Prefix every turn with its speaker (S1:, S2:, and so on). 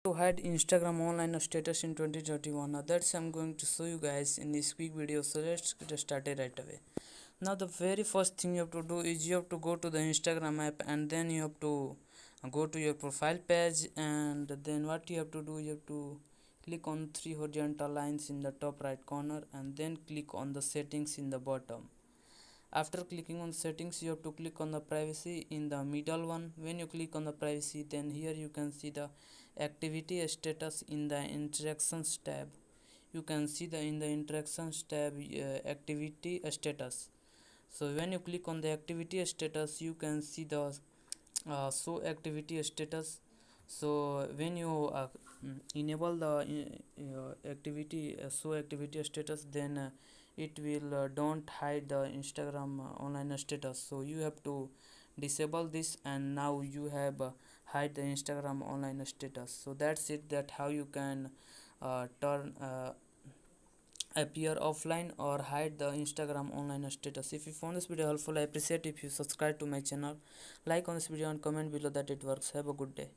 S1: To hide Instagram online status in 2021. Now that's I'm going to show you guys in this quick video. So let's get started right away. Now the very first thing you have to do is you have to go to the Instagram app, and then you have to go to your profile page, and then what you have to do, you have to click on three horizontal lines in the top right corner, and then click on the settings in the bottom. After clicking on settings, you have to click on the privacy in the middle one. When you click on the privacy, then here you can see the activity status in the interactions tab. You can see the in the interactions tab activity status. So when you click on the activity status, you can see the show activity status. So when you enable the activity show activity status, then it will don't hide the Instagram online status. So you have to disable this, and now you have hide the Instagram online status. So that's it, that how you can turn appear offline or hide the Instagram online status. If you found this video helpful, I appreciate if you subscribe to my channel, like on this video and comment below that it works. Have a good day.